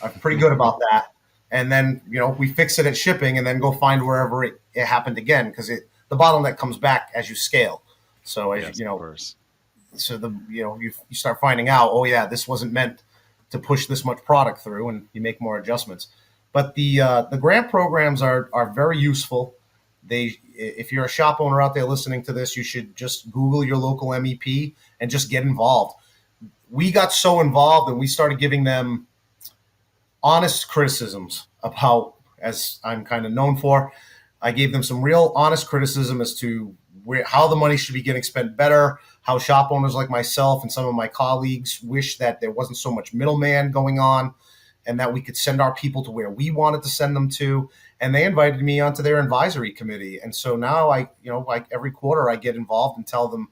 I'm pretty good about that. And then, we fix it at shipping and then go find wherever it happened again because the bottleneck comes back as you scale. So as Yes, you of know, course. so you start finding out, oh yeah, this wasn't meant to push this much product through, and you make more adjustments. But the grant programs are very useful. If you're a shop owner out there listening to this, you should just Google your local MEP and just get involved. We got so involved and we started giving them honest criticisms about, as I'm kind of known for. I gave them some real honest criticism as to how the money should be getting spent better, how shop owners like myself and some of my colleagues wish that there wasn't so much middleman going on and that we could send our people to where we wanted to send them to. And they invited me onto their advisory committee. And so now like every quarter I get involved and tell them,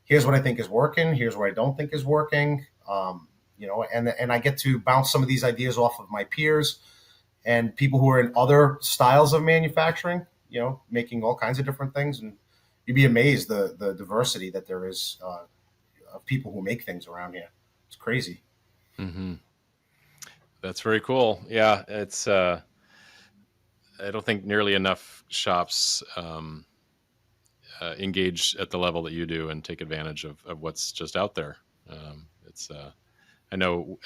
here's what I think is working. Here's what I don't think is working. And I get to bounce some of these ideas off of my peers and people who are in other styles of manufacturing, making all kinds of different things. And you'd be amazed the diversity that there is of people who make things around here. It's crazy. Hmm. That's very cool. Yeah, it's. I don't think nearly enough shops engage at the level that you do and take advantage of what's just out there. It's. I know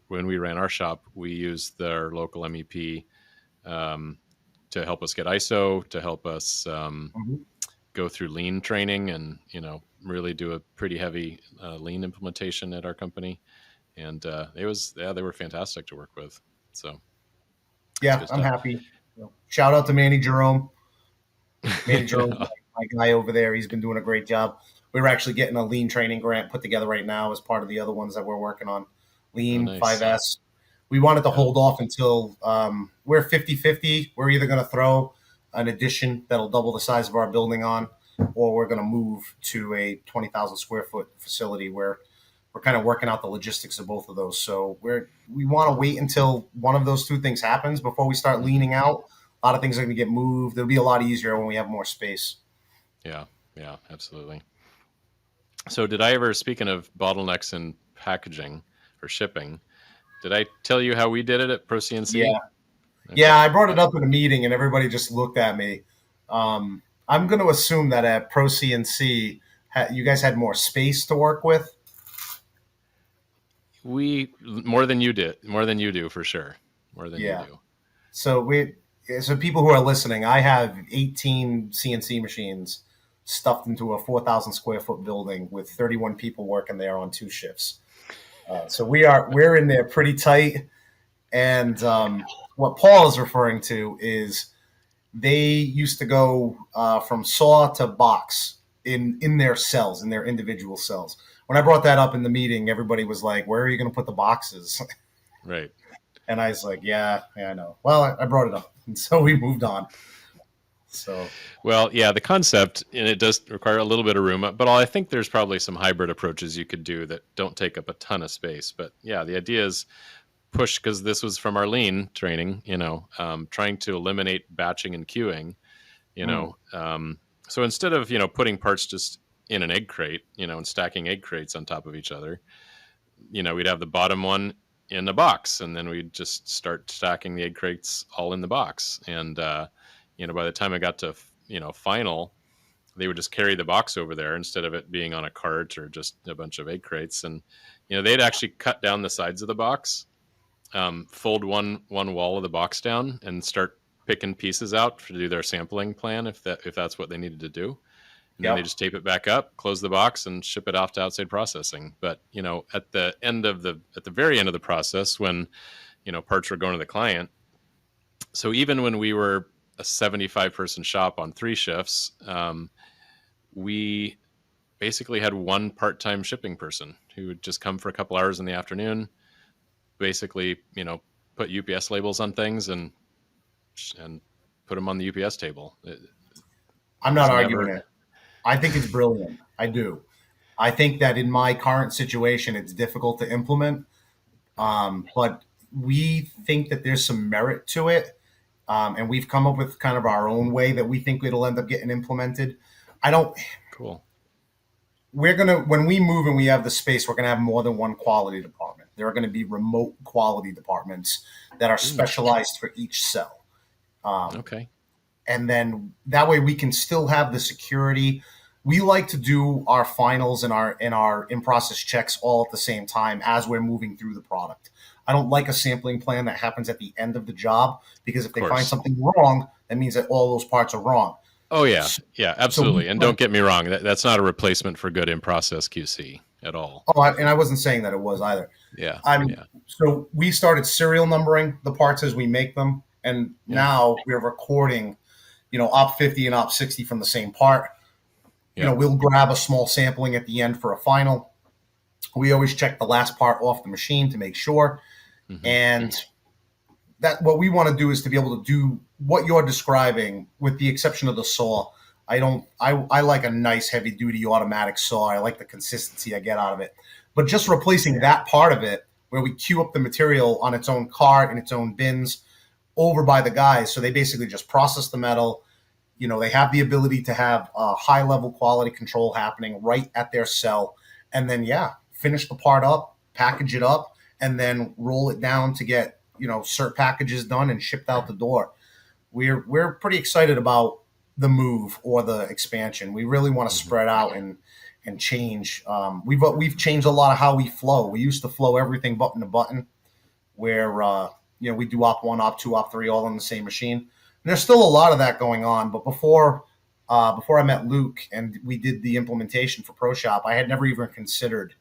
when we ran our shop, we used their local MEP um, to help us get ISO, to help us Mhm. go through lean training, and really do a pretty heavy lean implementation at our company. And they were fantastic to work with. So it's Yeah, good I'm stuff. happy. Shout out to Manny Jerome. Manny Jerome's my guy over there. He's been doing a great job. We were actually getting a lean training grant put together right now as part of the other ones that we're working on. Oh, Lean nice. 5S. We wanted to Yeah. hold off until we're 50-50. We're either going to throw an addition that'll double the size of our building on, or we're going to move to a 20,000 square foot facility where we're kind of working out the logistics of both of those. So we want to wait until one of those two things happens before we start Hmm. leaning out. A lot of things are going to get moved. It'll be a lot easier when we have more space. Yeah. Yeah. Absolutely. So, did I ever, speaking of bottlenecks in packaging or shipping, did I tell you how we did it at ProCNC? Yeah. Yeah, Okay. I brought it up in a meeting and everybody just looked at me. I'm going to assume that at Pro CNC, you guys had more space to work with. We more than you did, more than you do for sure, more than you Yeah. do. So people who are listening, I have 18 CNC machines stuffed into a 4,000 square foot building with 31 people working there on two shifts. So we're in there pretty tight. And what Paul is referring to is they used to go from saw to box in their cells, in their individual cells. When I brought that up in the meeting, everybody was like, "Where are you going to put the boxes?" Right. And I was like, "Yeah, I know." Well, I brought it up, and so we moved on. So Well, yeah, the concept, and it does require a little bit of room, but I think there's probably some hybrid approaches you could do that don't take up a ton of space. But yeah, the idea is push, because this was from our lean training, trying to eliminate batching and queuing, you mm, know. So instead of, putting parts just in an egg crate, and stacking egg crates on top of each other, we'd have the bottom one in a box, and then we'd just start stacking the egg crates all in the box. And by the time I got to final, they would just carry the box over there instead of it being on a cart or just a bunch of egg crates. And they'd actually cut down the sides of the box, fold one wall of the box down, and start picking pieces out to do their sampling plan if that's what they needed to do. And then they Yep. just tape it back up, close the box, and ship it off to outside processing. But at the very end of the process, when parts were going to the client, so even when we were a 75-person shop on 3 shifts, we basically had one part-time shipping person who would just come for a couple hours in the afternoon, basically put UPS labels on things and put them on the UPS table. It I'm was not arguing never it. I think it's brilliant. I do. I think that in my current situation, it's difficult to implement, but we think that there's some merit to it, and we've come up with kind of our own way that we think it'll end up getting implemented. I don't. cool. We're gonna when we move and we have the space, we're gonna have more than one quality department. There are going to be remote quality departments that are Ooh, specialized for each cell. okay. And then that way we can still have the security. We like to do our finals and our in process checks all at the same time as we're moving through the product. I don't like a sampling plan that happens at the end of the job, because if Of they find course. something wrong, that means that all those parts are wrong. Oh yeah, So, yeah, so we absolutely. And don't get me wrong, that's not a replacement for good in process QC at all. and I wasn't saying that it was either. Yeah, I'm yeah, So we started serial numbering the parts as we make them, and yeah, now we're recording, op 50 and op 60 from the same part. yeah. We'll grab a small sampling at the end for a final. We always check the last part off the machine to make sure. Hmm. And that what we want to do is to be able to do what you're describing, with the exception of the saw. I like a nice heavy duty automatic saw. I like the consistency I get out of it. But just replacing that part of it, where we queue up the material on its own cart and its own bins over by the guys, so they basically just process the metal. They have the ability to have high level quality control happening right at their cell, and then finish the part up, package it up, and then roll it down to get cert packages done and shipped out the door. We're pretty excited about the move or the expansion. We really want to Hmm. spread out and change. We've changed a lot of how we flow. We used to flow everything button to button, where we do op 1, op 2, op 3 all on the same machine. And there's still a lot of that going on. But before I met Luke and we did the implementation for ProShop, I had never even considered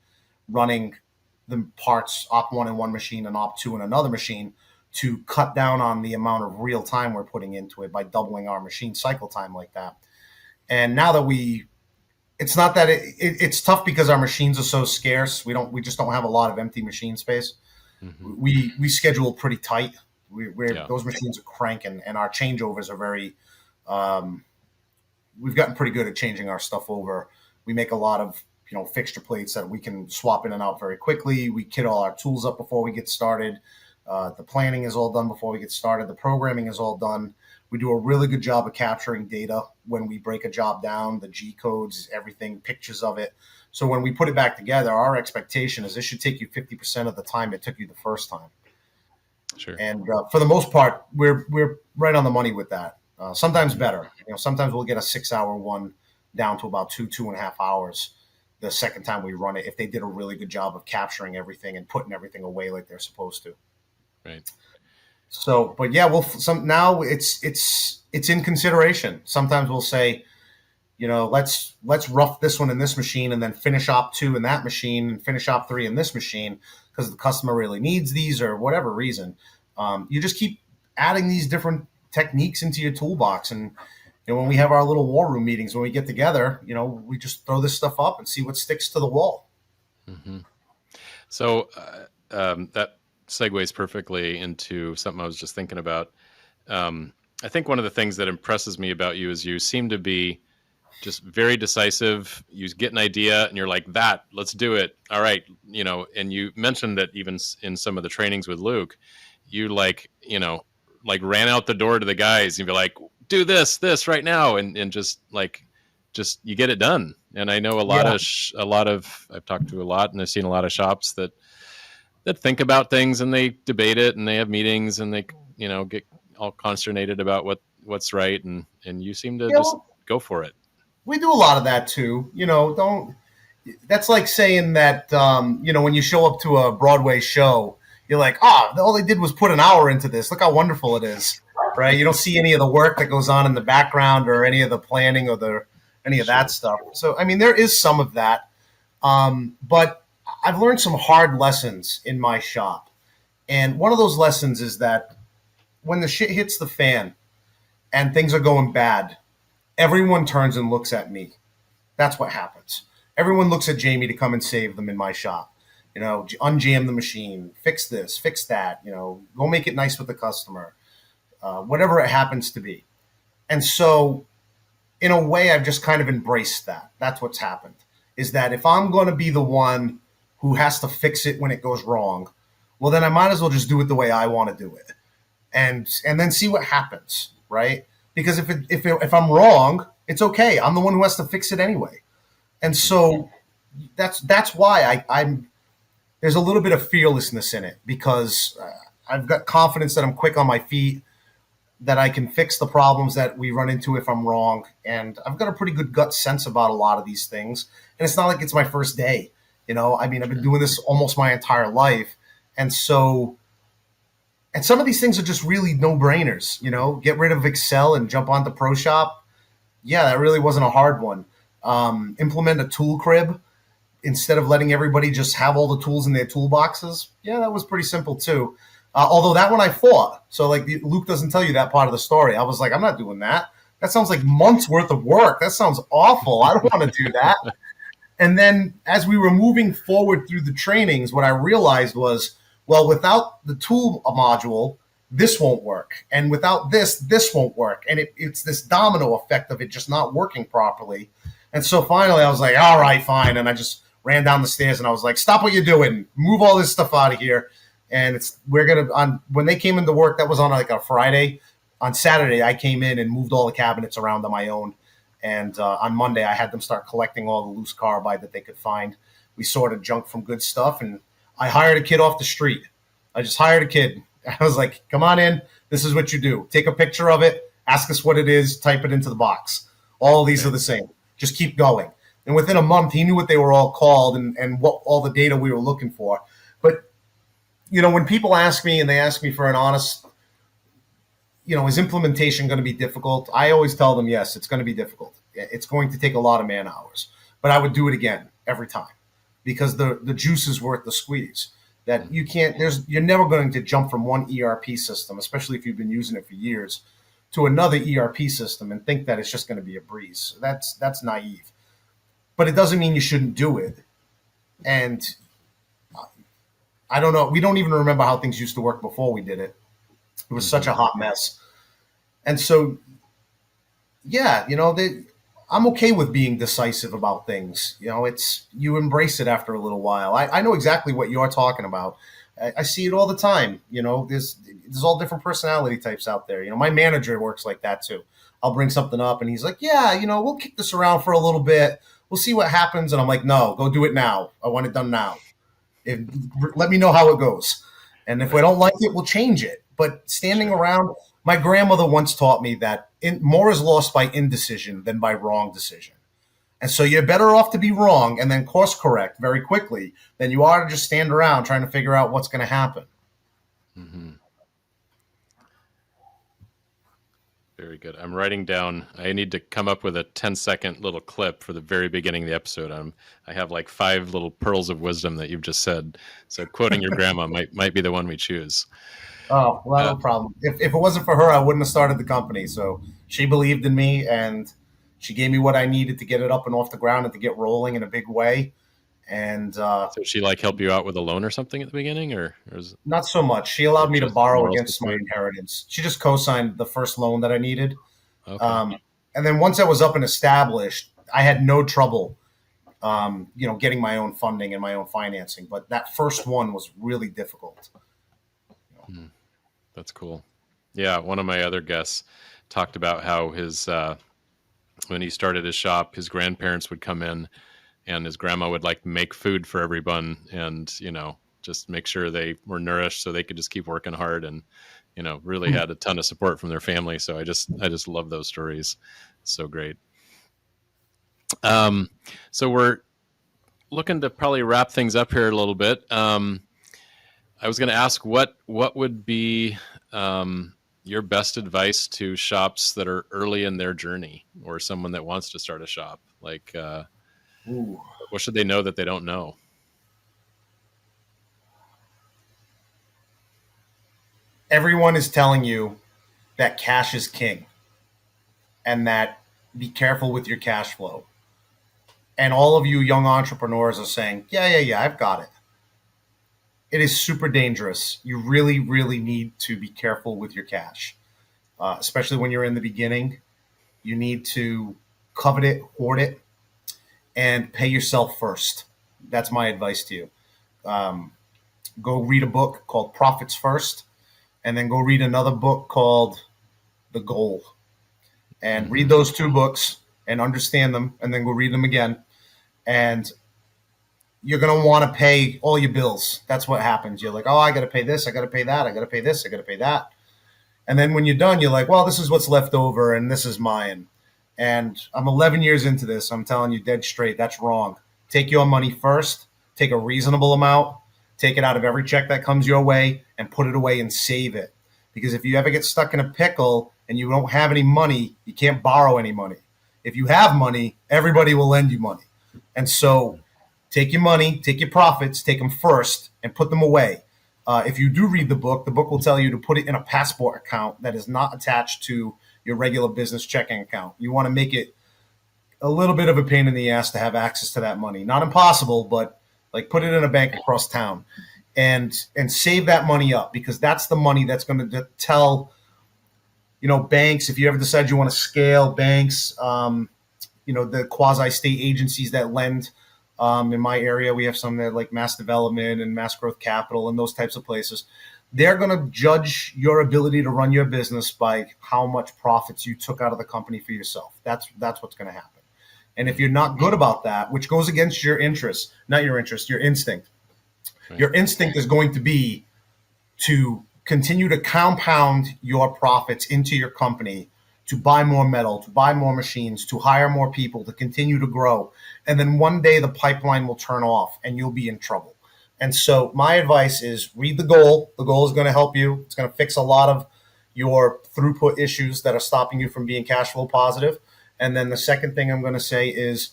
running the parts op 1 in one machine and op 2 in another machine, to cut down on the amount of real time we're putting into it by doubling our machine cycle time like that. And now that it's not that it's tough because our machines are so scarce. We just don't have a lot of empty machine space. Hmm. We schedule pretty tight. Yeah. Those machines are cranking, and our changeovers are very. We've gotten pretty good at changing our stuff over. We make a lot of fixture plates that we can swap in and out very quickly. We kit all our tools up before we get started. The planning is all done before we get started. The programming is all done. We do a really good job of capturing data when we break a job down, the G codes, everything, pictures of it. So when we put it back together, our expectation is this should take you 50% of the time it took you the first time. Sure. And for the most part, we're right on the money with that. Sometimes Hmm. better. Sometimes we'll get a 6-hour one down to about 2.5 hours the second time we run it, if they did a really good job of capturing everything and putting everything away like they're supposed to. Right. So, but yeah, now it's in consideration. Sometimes we'll say, let's rough this one in this machine and then finish op 2 in that machine and finish op 3 in this machine, because the customer really needs these or whatever reason. You just keep adding these different techniques into your toolbox, and when we have our little war room meetings, when we get together, we just throw this stuff up and see what sticks to the wall. Hmm. So that segues perfectly into something I was just thinking about. I think one of the things that impresses me about you is you seem to be just very decisive. You get an idea and you're like, let's do it. All right. And you mentioned that even in some of the trainings with Luke, you ran out the door to the guys and be like, do this right now. And just you get it done. And I know Yeah. I've talked to a lot, and I've seen a lot of shops that think about things and they debate it and they have meetings and they get all consternated about what's right, and you seem to Yeah, just well, go for it. we do a lot of that too. Don't. That's like saying that when you show up to a Broadway show, you're like, all they did was put an hour into this. Look how wonderful it is, right? You don't see any of the work that goes on in the background or any of the planning or any of that Sure. stuff. So, I mean, there is some of that, but I've learned some hard lessons in my shop, and one of those lessons is that when the shit hits the fan and things are going bad, everyone turns and looks at me. That's what happens. Everyone looks at Jamie to come and save them in my shop. Unjam the machine, fix this, fix that. Go make it nice with the customer, whatever it happens to be. And so, in a way, I've just kind of embraced that. That's what's happened. Is that if I'm going to be the one who has to fix it when it goes wrong, well, then I might as well just do it the way I want to do it, and then see what happens, right? Because if I'm wrong, it's okay. I'm the one who has to fix it anyway. And so that's why I'm there's a little bit of fearlessness in it because I've got confidence that I'm quick on my feet, that I can fix the problems that we run into if I'm wrong, and I've got a pretty good gut sense about a lot of these things. And it's not like it's my first day. I mean, I've been doing this almost my entire life, and so and some of these things are just really no brainers. Get rid of Excel and jump onto ProShop. Yeah, that really wasn't a hard one. Implement a tool crib instead of letting everybody just have all the tools in their toolboxes. Yeah, that was pretty simple too. Although that one I fought. So like Luke doesn't tell you that part of the story. I was like, I'm not doing that. That sounds like months worth of work. That sounds awful. I don't want to do that. And then as we were moving forward through the trainings, what I realized was, well, without the tool module, this won't work. And without this won't work. And it's this domino effect of it just not working properly. And so finally I was like, all right, fine. And I just ran down the stairs and I was like, stop what you're doing. Move all this stuff out of here. And when they came into work, that was on like a Friday. On Saturday, I came in and moved all the cabinets around on my own. And on Monday, I had them start collecting all the loose carbide that they could find. We sorted junk from good stuff, and I hired a kid off the street. I just hired a kid. I was like, come on in. This is what you do. Take a picture of it. Ask us what it is. Type it into the box. All of these are the same. Just keep going. And within a month, he knew what they were all called and what all the data we were looking for. But, when people ask me and they ask me for an honest, is implementation going to be difficult? I always tell them, yes, it's going to be difficult. It's going to take a lot of man hours, but I would do it again every time because the juice is worth the squeeze. That you're never going to jump from one ERP system, especially if you've been using it for years, to another ERP system and think that it's just going to be a breeze. That's naive. But it doesn't mean you shouldn't do it. And I don't know. We don't even remember how things used to work before we did it. It was such a hot mess. And so, yeah, I'm okay with being decisive about things. You embrace it after a little while. I know exactly what you're talking about. I see it all the time. There's all different personality types out there. My manager works like that too. I'll bring something up and he's like, yeah, we'll kick this around for a little bit. We'll see what happens. And I'm like, no, go do it now. I want it done now. Let me know how it goes. And if we don't like it, we'll change it. But standing around, my grandmother once taught me that more is lost by indecision than by wrong decision. And so you're better off to be wrong and then course correct very quickly than you are to just stand around trying to figure out what's going to happen. Mm-hmm. Very good. I'm writing down. I need to come up with a 10-second little clip for the very beginning of the episode. I have like 5 little pearls of wisdom that you've just said. So quoting your grandma might be the one we choose. Oh, well, no problem. If it wasn't for her, I wouldn't have started the company. So she believed in me and she gave me what I needed to get it up and off the ground and to get rolling in a big way. And So she like help you out with a loan or something at the beginning, or not so much. She allowed me to just borrow moral against my support? inheritance. She just co-signed the first loan that I needed. Okay. And then once I was up and established, I had no trouble, getting my own funding and my own financing. But that first one was really difficult. That's cool. Yeah, one of my other guests talked about how when he started his shop, his grandparents would come in and his grandma would like make food for everyone and, just make sure they were nourished so they could just keep working hard and, really had a ton of support from their family. So I just love those stories. So great. Um, so we're looking to probably wrap things up here a little bit. I was going to ask what would be your best advice to shops that are early in their journey, or someone that wants to start a shop? Like, Ooh. what should they know that they don't know? Everyone is telling you that cash is king and that be careful with your cash flow. And all of you young entrepreneurs are saying, yeah, I've got it. It is super dangerous. You really, really need to be careful with your cash, especially when you're in the beginning. You need to covet it, hoard it, and pay yourself first. That's my advice to you. Um, Go read a book called Profits First, and then go read another book called The Goal. And read those two books and understand them, and then go read them again. And you're going to want to pay all your bills. That's what happens. You're like, oh, I got to pay this, I got to pay that, I got to pay this, I got to pay that. And then when you're done, you're like, well, this is what's left over, and this is mine. And I'm 11 years into this. I'm telling you dead straight, that's wrong. Take your money first, take a reasonable amount, take it out of every check that comes your way, and put it away and save it. Because if you ever get stuck in a pickle and you don't have any money, you can't borrow any money. If you have money, everybody will lend you money. And so take your money, take your profits, take them first, and put them away. If you do read the book will tell you to put it in a passport account that is not attached to your regular business checking account. You want to make it a little bit of a pain in the ass to have access to that money. Not impossible, but like put it in a bank across town and save that money up, because that's the money that's going to tell, banks, if you ever decide you want to scale banks, the quasi-state agencies that lend. In my area, we have some that like Mass Development and Mass Growth Capital and those types of places. They're going to judge your ability to run your business by how much profits you took out of the company for yourself. That's what's going to happen. And if you're not good about that, which goes against your interest, not your interest, your instinct. Right. Your instinct is going to be to continue to compound your profits into your company, to buy more metal, to buy more machines, to hire more people, to continue to grow. And then one day the pipeline will turn off and you'll be in trouble. And so my advice is read The Goal. The Goal is going to help you. It's going to fix a lot of your throughput issues that are stopping you from being cash flow positive. And then the second thing I'm going to say is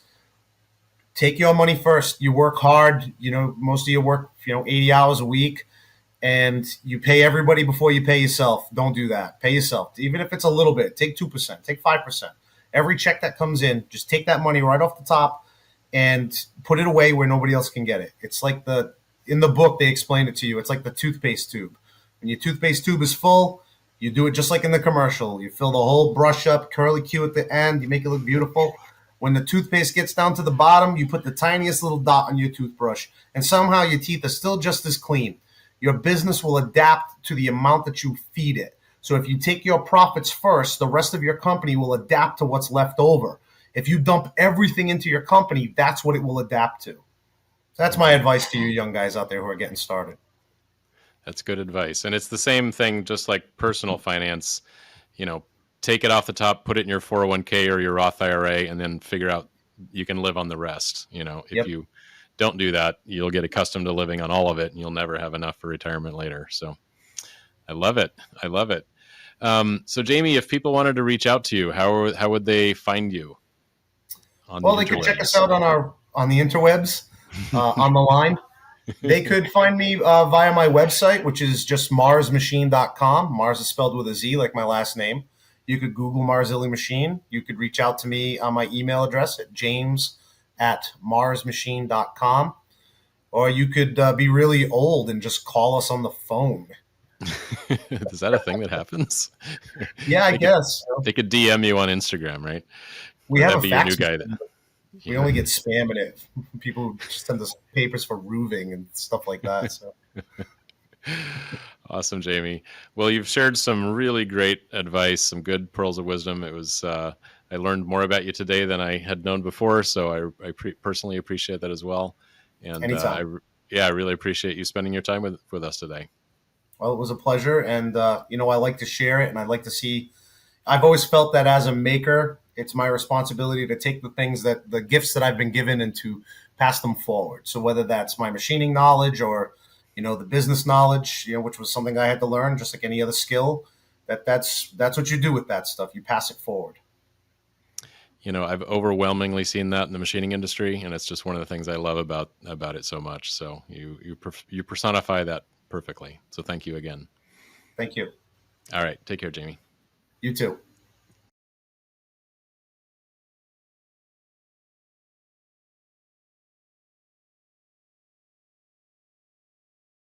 take your money first. You work hard. Most of you work, 80 hours a week. And you pay everybody before you pay yourself. Don't do that. Pay yourself. Even if it's a little bit, take 2%, take 5%. Every check that comes in, just take that money right off the top and put it away where nobody else can get it. It's like in the book, they explain it to you. It's like the toothpaste tube. When your toothpaste tube is full, you do it just like in the commercial. You fill the whole brush up, curly Q at the end. You make it look beautiful. When the toothpaste gets down to the bottom, you put the tiniest little dot on your toothbrush. And somehow your teeth are still just as clean. Your business will adapt to the amount that you feed it. So if you take your profits first, the rest of your company will adapt to what's left over. If you dump everything into your company, that's what it will adapt to. So that's my advice to you young guys out there who are getting started. That's good advice. And it's the same thing, just like personal finance, take it off the top, put it in your 401k or your Roth IRA, and then figure out you can live on the rest. If you don't do that, you'll get accustomed to living on all of it and you'll never have enough for retirement later. So I love it. So Jamie, if people wanted to reach out to you, how would they find you? They could check us out on the interwebs, on the line. They could find me via my website, which is just marsmachine.com. Mars is spelled with a Z, like my last name. You could Google Marzilli Machine. You could reach out to me on my email address at james@marsmachine.com. Or you could be really old and just call us on the phone. Is that a thing that happens? Yeah, I guess. They could DM you on Instagram, right? We have a fax. New guy we only get spam in it. People send us papers for roofing and stuff like that. So. Awesome, Jamie. Well, you've shared some really great advice, some good pearls of wisdom. It was I learned more about you today than I had known before. So I personally appreciate that as well. And Anytime. yeah, I really appreciate you spending your time with us today. Well, it was a pleasure, and I like to share it, and I like to see. I've always felt that as a maker, it's my responsibility to take the gifts that I've been given, and to pass them forward. So whether that's my machining knowledge or, the business knowledge, which was something I had to learn, just like any other skill, that's what you do with that stuff. You pass it forward. I've overwhelmingly seen that in the machining industry, and it's just one of the things I love about it so much. So you personify that perfectly. So thank you again. Thank you. All right, take care, Jamie. You too.